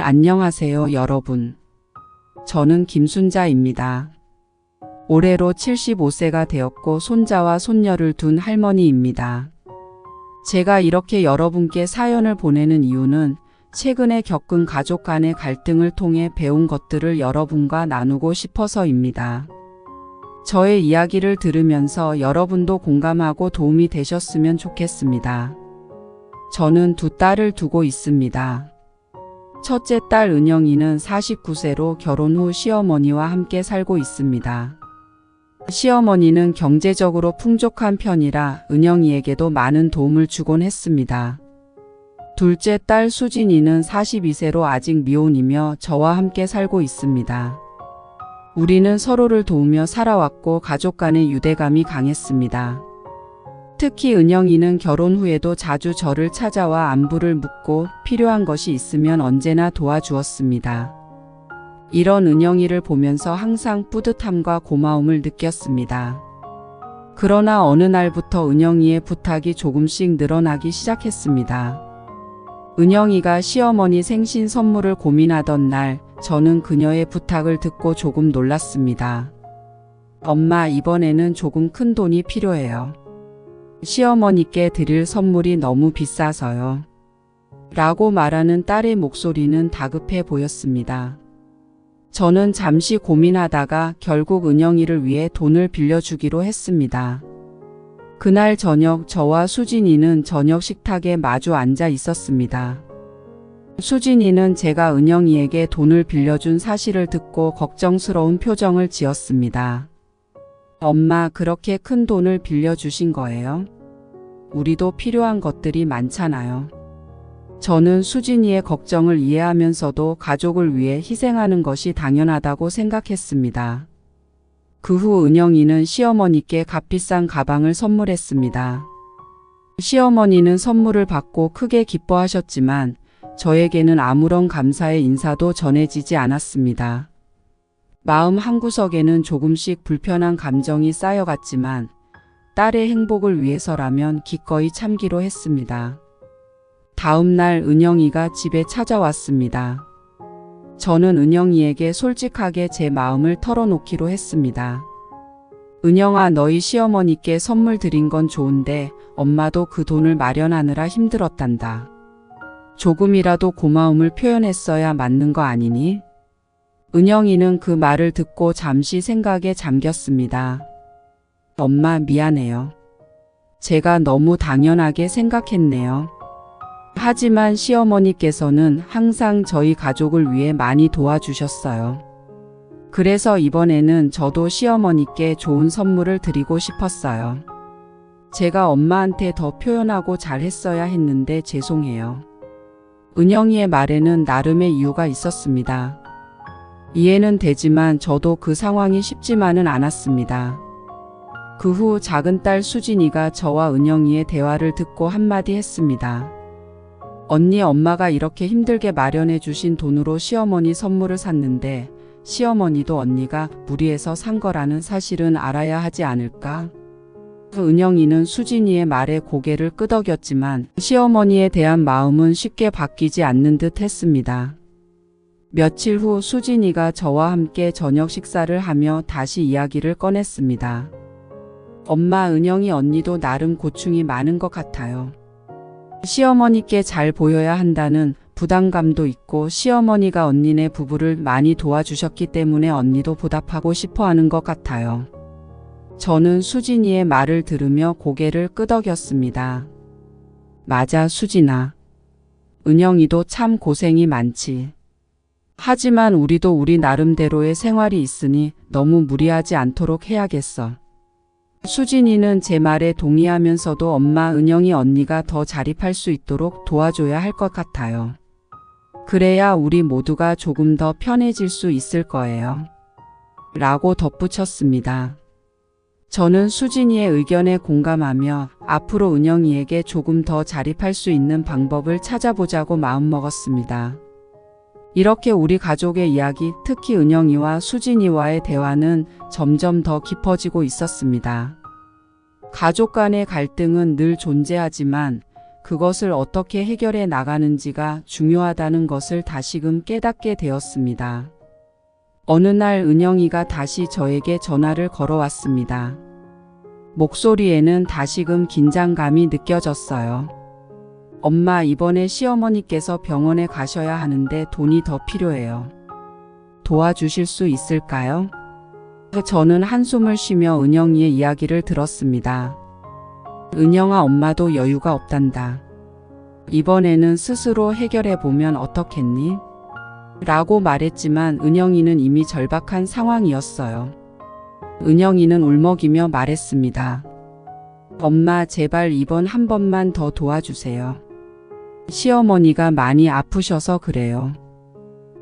안녕하세요, 여러분. 저는 김순자입니다. 올해로 75세가 되었고 손자와 손녀를 둔 할머니입니다. 제가 이렇게 여러분께 사연을 보내는 이유는 최근에 겪은 가족 간의 갈등을 통해 배운 것들을 여러분과 나누고 싶어서입니다. 저의 이야기를 들으면서 여러분도 공감하고 도움이 되셨으면 좋겠습니다. 저는 두 딸을 두고 있습니다. 첫째 딸 은영이는 49세로 결혼 후 시어머니와 함께 살고 있습니다. 시어머니는 경제적으로 풍족한 편이라 은영이에게도 많은 도움을 주곤 했습니다. 둘째 딸 수진이는 42세로 아직 미혼이며 저와 함께 살고 있습니다. 우리는 서로를 도우며 살아왔고 가족 간의 유대감이 강했습니다. 특히 은영이는 결혼 후에도 자주 저를 찾아와 안부를 묻고 필요한 것이 있으면 언제나 도와주었습니다. 이런 은영이를 보면서 항상 뿌듯함과 고마움을 느꼈습니다. 그러나 어느 날부터 은영이의 부탁이 조금씩 늘어나기 시작했습니다. 은영이가 시어머니 생신 선물을 고민하던 날 저는 그녀의 부탁을 듣고 조금 놀랐습니다. 엄마, 이번에는 조금 큰 돈이 필요해요. 시어머니께 드릴 선물이 너무 비싸서요. 라고 말하는 딸의 목소리는 다급해 보였습니다. 저는 잠시 고민하다가 결국 은영이를 위해 돈을 빌려주기로 했습니다. 그날 저녁 저와 수진이는 저녁 식탁에 마주 앉아 있었습니다. 수진이는 제가 은영이에게 돈을 빌려준 사실을 듣고 걱정스러운 표정을 지었습니다. 엄마, 그렇게 큰 돈을 빌려주신 거예요? 우리도 필요한 것들이 많잖아요. 저는 수진이의 걱정을 이해하면서도 가족을 위해 희생하는 것이 당연하다고 생각했습니다. 그 후 은영이는 시어머니께 값비싼 가방을 선물했습니다. 시어머니는 선물을 받고 크게 기뻐하셨지만 저에게는 아무런 감사의 인사도 전해지지 않았습니다. 마음 한구석에는 조금씩 불편한 감정이 쌓여갔지만 딸의 행복을 위해서라면 기꺼이 참기로 했습니다. 다음 날 은영이가 집에 찾아왔습니다. 저는 은영이에게 솔직하게 제 마음을 털어놓기로 했습니다. 은영아, 너희 시어머니께 선물 드린 건 좋은데 엄마도 그 돈을 마련하느라 힘들었단다. 조금이라도 고마움을 표현했어야 맞는 거 아니니? 은영이는 그 말을 듣고 잠시 생각에 잠겼습니다. 엄마, 미안해요. 제가 너무 당연하게 생각했네요. 하지만 시어머니께서는 항상 저희 가족을 위해 많이 도와주셨어요. 그래서 이번에는 저도 시어머니께 좋은 선물을 드리고 싶었어요. 제가 엄마한테 더 표현하고 잘했어야 했는데 죄송해요. 은영이의 말에는 나름의 이유가 있었습니다. 이해는 되지만 저도 그 상황이 쉽지만은 않았습니다. 그 후 작은 딸 수진이가 저와 은영이의 대화를 듣고 한마디 했습니다. 언니, 엄마가 이렇게 힘들게 마련해 주신 돈으로 시어머니 선물을 샀는데 시어머니도 언니가 무리해서 산 거라는 사실은 알아야 하지 않을까? 은영이는 수진이의 말에 고개를 끄덕였지만 시어머니에 대한 마음은 쉽게 바뀌지 않는 듯 했습니다. 며칠 후 수진이가 저와 함께 저녁 식사를 하며 다시 이야기를 꺼냈습니다. 엄마, 은영이 언니도 나름 고충이 많은 것 같아요. 시어머니께 잘 보여야 한다는 부담감도 있고 시어머니가 언니네 부부를 많이 도와주셨기 때문에 언니도 보답하고 싶어하는 것 같아요. 저는 수진이의 말을 들으며 고개를 끄덕였습니다. 맞아, 수진아. 은영이도 참 고생이 많지. 하지만 우리도 우리 나름대로의 생활이 있으니 너무 무리하지 않도록 해야겠어. 수진이는 제 말에 동의하면서도 엄마, 은영이 언니가 더 자립할 수 있도록 도와줘야 할 것 같아요. 그래야 우리 모두가 조금 더 편해질 수 있을 거예요. 라고 덧붙였습니다. 저는 수진이의 의견에 공감하며 앞으로 은영이에게 조금 더 자립할 수 있는 방법을 찾아보자고 마음먹었습니다. 이렇게 우리 가족의 이야기, 특히 은영이와 수진이와의 대화는 점점 더 깊어지고 있었습니다. 가족 간의 갈등은 늘 존재하지만 그것을 어떻게 해결해 나가는지가 중요하다는 것을 다시금 깨닫게 되었습니다. 어느 날 은영이가 다시 저에게 전화를 걸어왔습니다. 목소리에는 다시금 긴장감이 느껴졌어요. 엄마, 이번에 시어머니께서 병원에 가셔야 하는데 돈이 더 필요해요. 도와주실 수 있을까요? 저는 한숨을 쉬며 은영이의 이야기를 들었습니다. 은영아, 엄마도 여유가 없단다. 이번에는 스스로 해결해 보면 어떻겠니? 라고 말했지만 은영이는 이미 절박한 상황이었어요. 은영이는 울먹이며 말했습니다. 엄마, 제발 이번 한 번만 더 도와주세요. 시어머니가 많이 아프셔서 그래요.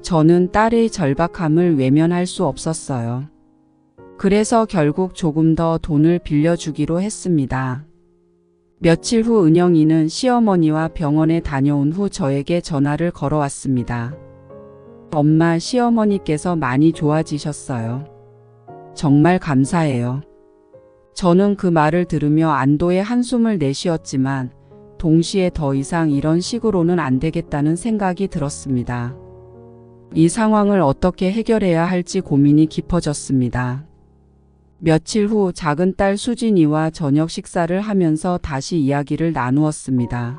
저는 딸의 절박함을 외면할 수 없었어요. 그래서 결국 조금 더 돈을 빌려주기로 했습니다. 며칠 후 은영이는 시어머니와 병원에 다녀온 후 저에게 전화를 걸어왔습니다. 엄마, 시어머니께서 많이 좋아지셨어요. 정말 감사해요. 저는 그 말을 들으며 안도의 한숨을 내쉬었지만 동시에 더 이상 이런 식으로는 안 되겠다는 생각이 들었습니다. 이 상황을 어떻게 해결해야 할지 고민이 깊어졌습니다. 며칠 후 작은 딸 수진이와 저녁 식사를 하면서 다시 이야기를 나누었습니다.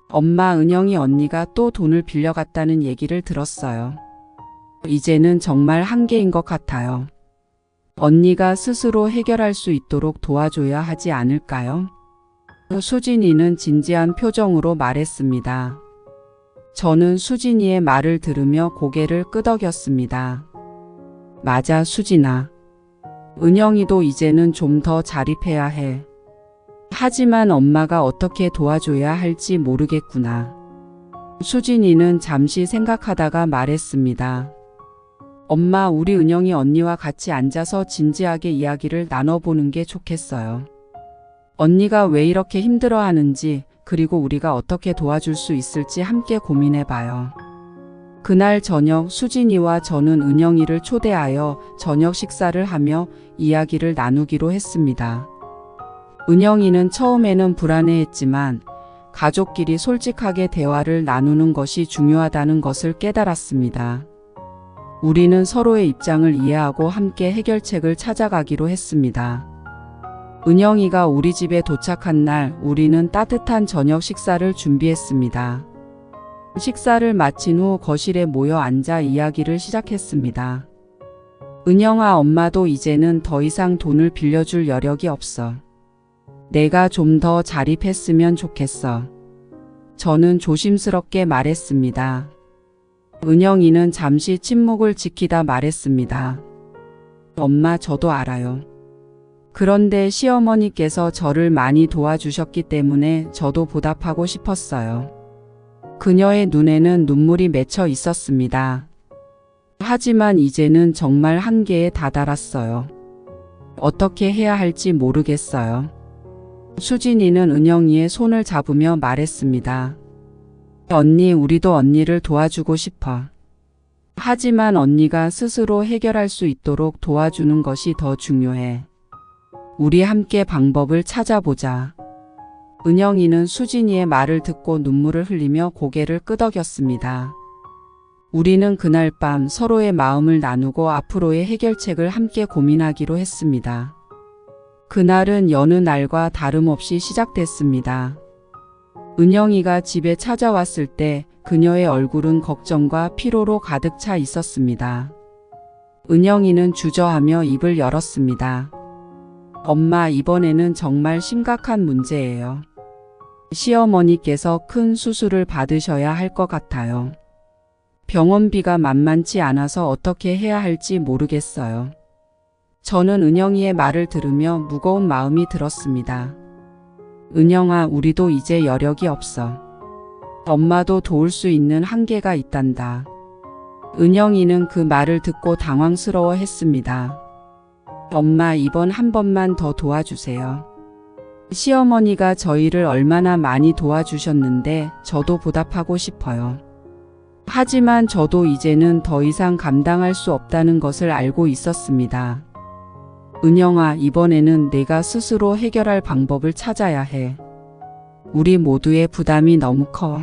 엄마, 은영이 언니가 또 돈을 빌려갔다는 얘기를 들었어요. 이제는 정말 한계인 것 같아요. 언니가 스스로 해결할 수 있도록 도와줘야 하지 않을까요? 수진이는 진지한 표정으로 말했습니다. 저는 수진이의 말을 들으며 고개를 끄덕였습니다. 맞아, 수진아. 은영이도 이제는 좀 더 자립해야 해. 하지만 엄마가 어떻게 도와줘야 할지 모르겠구나. 수진이는 잠시 생각하다가 말했습니다. 엄마, 우리 은영이 언니와 같이 앉아서 진지하게 이야기를 나눠보는 게 좋겠어요. 언니가 왜 이렇게 힘들어하는지, 그리고 우리가 어떻게 도와줄 수 있을지 함께 고민해봐요. 그날 저녁 수진이와 저는 은영이를 초대하여 저녁 식사를 하며 이야기를 나누기로 했습니다. 은영이는 처음에는 불안해했지만 가족끼리 솔직하게 대화를 나누는 것이 중요하다는 것을 깨달았습니다. 우리는 서로의 입장을 이해하고 함께 해결책을 찾아가기로 했습니다. 은영이가 우리 집에 도착한 날 우리는 따뜻한 저녁 식사를 준비했습니다. 식사를 마친 후 거실에 모여 앉아 이야기를 시작했습니다. 은영아, 엄마도 이제는 더 이상 돈을 빌려줄 여력이 없어. 내가 좀 더 자립했으면 좋겠어. 저는 조심스럽게 말했습니다. 은영이는 잠시 침묵을 지키다 말했습니다. 엄마, 저도 알아요. 그런데 시어머니께서 저를 많이 도와주셨기 때문에 저도 보답하고 싶었어요. 그녀의 눈에는 눈물이 맺혀 있었습니다. 하지만 이제는 정말 한계에 다다랐어요. 어떻게 해야 할지 모르겠어요. 수진이는 은영이의 손을 잡으며 말했습니다. 언니, 우리도 언니를 도와주고 싶어. 하지만 언니가 스스로 해결할 수 있도록 도와주는 것이 더 중요해. 우리 함께 방법을 찾아보자. 은영이는 수진이의 말을 듣고 눈물을 흘리며 고개를 끄덕였습니다. 우리는 그날 밤 서로의 마음을 나누고 앞으로의 해결책을 함께 고민하기로 했습니다. 그날은 여느 날과 다름없이 시작됐습니다. 은영이가 집에 찾아왔을 때 그녀의 얼굴은 걱정과 피로로 가득 차 있었습니다. 은영이는 주저하며 입을 열었습니다. 엄마, 이번에는 정말 심각한 문제예요. 시어머니께서 큰 수술을 받으셔야 할 것 같아요. 병원비가 만만치 않아서 어떻게 해야 할지 모르겠어요. 저는 은영이의 말을 들으며 무거운 마음이 들었습니다. 은영아, 우리도 이제 여력이 없어. 엄마도 도울 수 있는 한계가 있단다. 은영이는 그 말을 듣고 당황스러워했습니다. 엄마, 이번 한 번만 더 도와주세요. 시어머니가 저희를 얼마나 많이 도와주셨는데 저도 보답하고 싶어요. 하지만 저도 이제는 더 이상 감당할 수 없다는 것을 알고 있었습니다. 은영아, 이번에는 내가 스스로 해결할 방법을 찾아야 해. 우리 모두의 부담이 너무 커.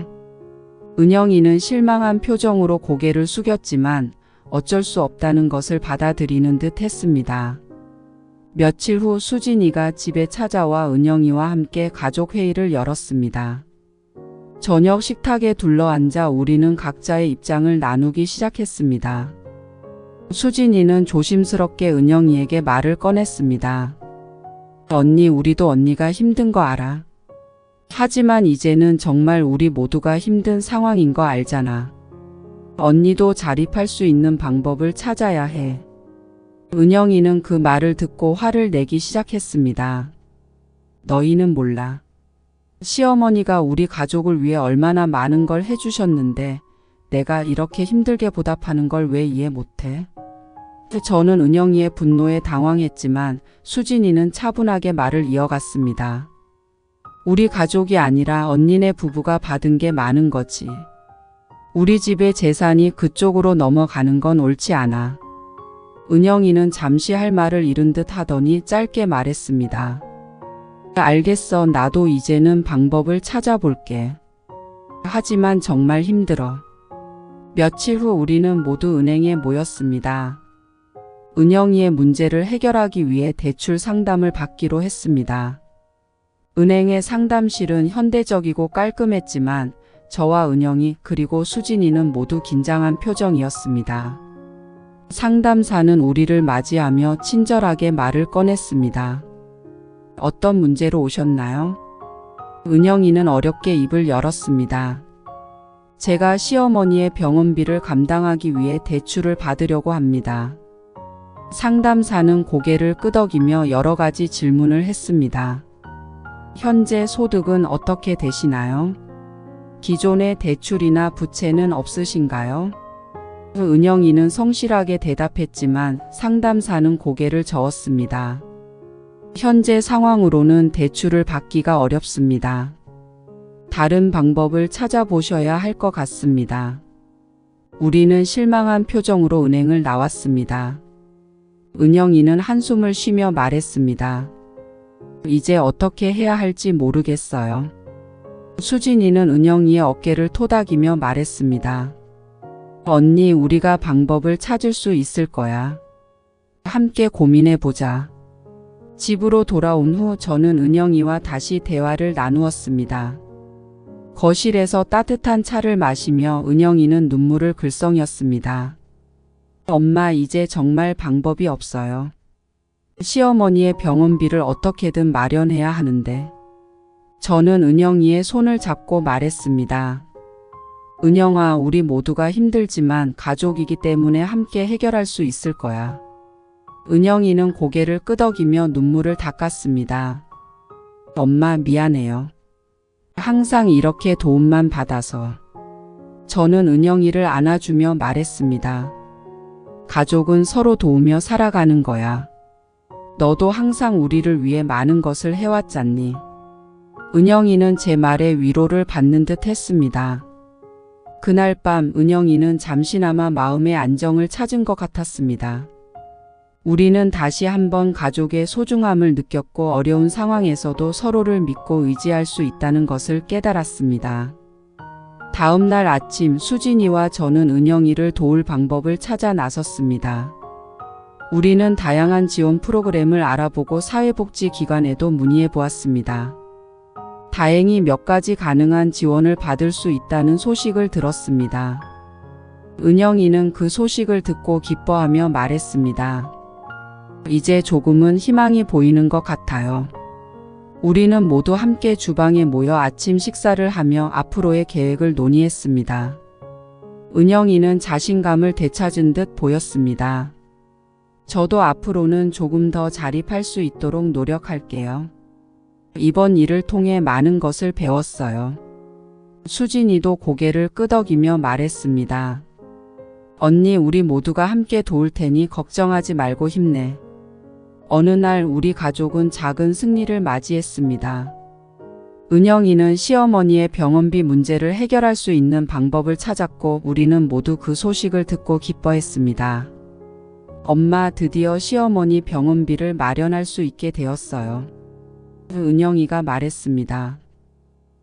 은영이는 실망한 표정으로 고개를 숙였지만 어쩔 수 없다는 것을 받아들이는 듯 했습니다. 며칠 후 수진이가 집에 찾아와 은영이와 함께 가족회의를 열었습니다. 저녁 식탁에 둘러앉아 우리는 각자의 입장을 나누기 시작했습니다. 수진이는 조심스럽게 은영이에게 말을 꺼냈습니다. 언니, 우리도 언니가 힘든 거 알아. 하지만 이제는 정말 우리 모두가 힘든 상황인 거 알잖아. 언니도 자립할 수 있는 방법을 찾아야 해. 은영이는 그 말을 듣고 화를 내기 시작했습니다. 너희는 몰라. 시어머니가 우리 가족을 위해 얼마나 많은 걸 해주셨는데 내가 이렇게 힘들게 보답하는 걸 왜 이해 못해? 저는 은영이의 분노에 당황했지만 수진이는 차분하게 말을 이어갔습니다. 우리 가족이 아니라 언니네 부부가 받은 게 많은 거지. 우리 집의 재산이 그쪽으로 넘어가는 건 옳지 않아. 은영이는 잠시 할 말을 잃은 듯 하더니 짧게 말했습니다. 알겠어. 나도 이제는 방법을 찾아볼게. 하지만 정말 힘들어. 며칠 후 우리는 모두 은행에 모였습니다. 은영이의 문제를 해결하기 위해 대출 상담을 받기로 했습니다. 은행의 상담실은 현대적이고 깔끔했지만 저와 은영이 그리고 수진이는 모두 긴장한 표정이었습니다. 상담사는 우리를 맞이하며 친절하게 말을 꺼냈습니다. 어떤 문제로 오셨나요? 은영이는 어렵게 입을 열었습니다. 제가 시어머니의 병원비를 감당하기 위해 대출을 받으려고 합니다. 상담사는 고개를 끄덕이며 여러 가지 질문을 했습니다. 현재 소득은 어떻게 되시나요? 기존의 대출이나 부채는 없으신가요? 은영이는 성실하게 대답했지만 상담사는 고개를 저었습니다. 현재 상황으로는 대출을 받기가 어렵습니다. 다른 방법을 찾아보셔야 할 것 같습니다. 우리는 실망한 표정으로 은행을 나왔습니다. 은영이는 한숨을 쉬며 말했습니다. 이제 어떻게 해야 할지 모르겠어요. 수진이는 은영이의 어깨를 토닥이며 말했습니다. 언니, 우리가 방법을 찾을 수 있을 거야. 함께 고민해보자. 집으로 돌아온 후 저는 은영이와 다시 대화를 나누었습니다. 거실에서 따뜻한 차를 마시며 은영이는 눈물을 글썽였습니다. 엄마, 이제 정말 방법이 없어요. 시어머니의 병원비를 어떻게든 마련해야 하는데. 저는 은영이의 손을 잡고 말했습니다. 은영아, 우리 모두가 힘들지만 가족이기 때문에 함께 해결할 수 있을 거야. 은영이는 고개를 끄덕이며 눈물을 닦았습니다. 엄마, 미안해요. 항상 이렇게 도움만 받아서. 저는 은영이를 안아주며 말했습니다. 가족은 서로 도우며 살아가는 거야. 너도 항상 우리를 위해 많은 것을 해왔잖니. 은영이는 제 말에 위로를 받는 듯 했습니다. 그날 밤 은영이는 잠시나마 마음의 안정을 찾은 것 같았습니다. 우리는 다시 한번 가족의 소중함을 느꼈고 어려운 상황에서도 서로를 믿고 의지할 수 있다는 것을 깨달았습니다. 다음 날 아침 수진이와 저는 은영이를 도울 방법을 찾아 나섰습니다. 우리는 다양한 지원 프로그램을 알아보고 사회복지기관에도 문의해 보았습니다. 다행히 몇 가지 가능한 지원을 받을 수 있다는 소식을 들었습니다. 은영이는 그 소식을 듣고 기뻐하며 말했습니다. 이제 조금은 희망이 보이는 것 같아요. 우리는 모두 함께 주방에 모여 아침 식사를 하며 앞으로의 계획을 논의했습니다. 은영이는 자신감을 되찾은 듯 보였습니다. 저도 앞으로는 조금 더 자립할 수 있도록 노력할게요. 이번 일을 통해 많은 것을 배웠어요. 수진이도 고개를 끄덕이며 말했습니다. 언니, 우리 모두가 함께 도울 테니 걱정하지 말고 힘내. 어느 날 우리 가족은 작은 승리를 맞이했습니다. 은영이는 시어머니의 병원비 문제를 해결할 수 있는 방법을 찾았고 우리는 모두 그 소식을 듣고 기뻐했습니다. 엄마, 드디어 시어머니 병원비를 마련할 수 있게 되었어요. 은영이가 말했습니다.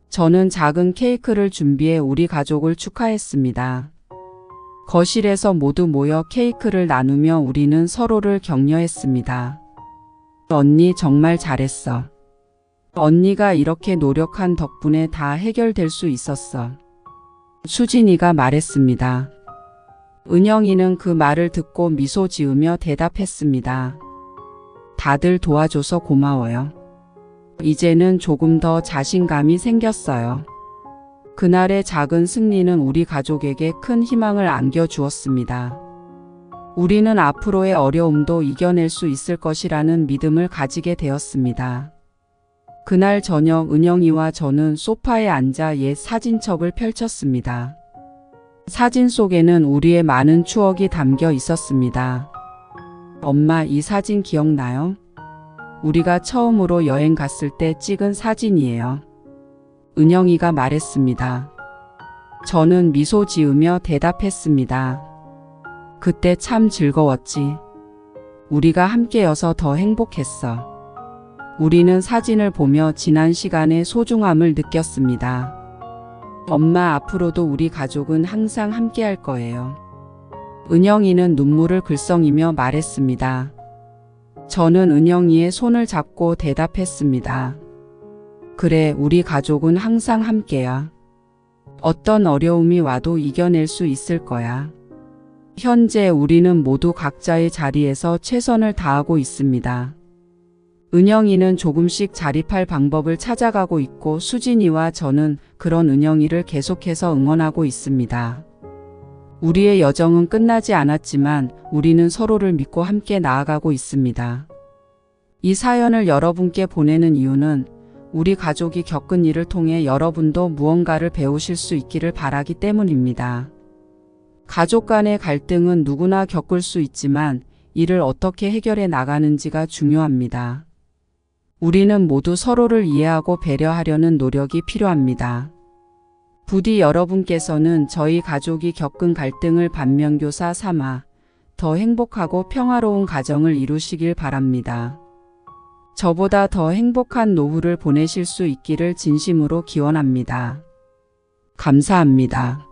저는 작은 케이크를 준비해 우리 가족을 축하했습니다. 거실에서 모두 모여 케이크를 나누며 우리는 서로를 격려했습니다. 언니 정말 잘했어. 언니가 이렇게 노력한 덕분에 다 해결될 수 있었어. 수진이가 말했습니다. 은영이는 그 말을 듣고 미소 지으며 대답했습니다. 다들 도와줘서 고마워요. 이제는 조금 더 자신감이 생겼어요. 그날의 작은 승리는 우리 가족에게 큰 희망을 안겨주었습니다. 우리는 앞으로의 어려움도 이겨낼 수 있을 것이라는 믿음을 가지게 되었습니다. 그날 저녁 은영이와 저는 소파에 앉아 옛 사진첩을 펼쳤습니다. 사진 속에는 우리의 많은 추억이 담겨 있었습니다. 엄마, 이 사진 기억나요? 우리가 처음으로 여행 갔을 때 찍은 사진이에요. 은영이가 말했습니다. 저는 미소 지으며 대답했습니다. 그때 참 즐거웠지. 우리가 함께여서 더 행복했어. 우리는 사진을 보며 지난 시간의 소중함을 느꼈습니다. 엄마, 앞으로도 우리 가족은 항상 함께할 거예요. 은영이는 눈물을 글썽이며 말했습니다. 저는 은영이의 손을 잡고 대답했습니다. 그래, 우리 가족은 항상 함께야. 어떤 어려움이 와도 이겨낼 수 있을 거야. 현재 우리는 모두 각자의 자리에서 최선을 다하고 있습니다. 은영이는 조금씩 자립할 방법을 찾아가고 있고 수진이와 저는 그런 은영이를 계속해서 응원하고 있습니다. 우리의 여정은 끝나지 않았지만 우리는 서로를 믿고 함께 나아가고 있습니다. 이 사연을 여러분께 보내는 이유는 우리 가족이 겪은 일을 통해 여러분도 무언가를 배우실 수 있기를 바라기 때문입니다. 가족 간의 갈등은 누구나 겪을 수 있지만 이를 어떻게 해결해 나가는지가 중요합니다. 우리는 모두 서로를 이해하고 배려하려는 노력이 필요합니다. 부디 여러분께서는 저희 가족이 겪은 갈등을 반면교사 삼아 더 행복하고 평화로운 가정을 이루시길 바랍니다. 저보다 더 행복한 노후를 보내실 수 있기를 진심으로 기원합니다. 감사합니다.